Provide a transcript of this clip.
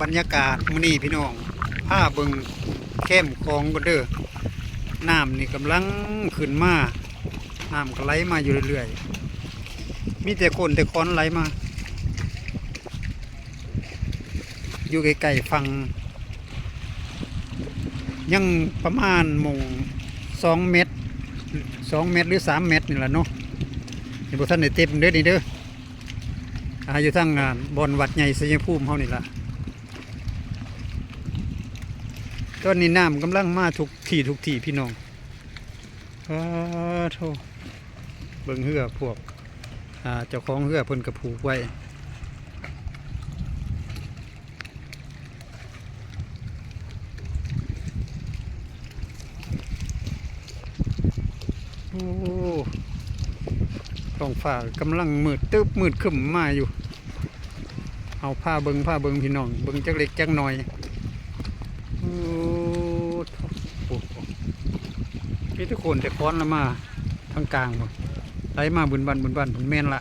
บรรยากาศมื้อนี้พี่น้องผ้าเบิงแคมคลองก็เด้อน้ำนี่กำลังขึ้นมาน้ำก็ไหลมาอยู่เรื่อยๆมีแต่คนแต่ค้อนไหลมาอยู่ใกล้ๆฝั่งยังประมาณมง2 เมตรหรือ3 เมตรนี่แหละเนาะเห็นบ่ท่านได้เต็มเด้อนี่เด้ออยู่ทางงานบอนวัดใหญ่ชัยภูมิเฮานี่ล่ะตอนนี้น้ำกำลังมาทุกที่พี่น้องโธ่เบิ่งเรือพวกเจ้าของเรือเพิ่นก็ผูกไว้โอ้ท้องฟ้ากำลังมืดตึ๊บมืดครึ้มมาอยู่เอาผ้าเบิ่งพี่น้องเบิ่งจักเล็กจักน้อยโอ้โหพี่ทุกคนแต่ค้อนละมาทางกลางบ่ไหลมาบุญบันผลแม่นละ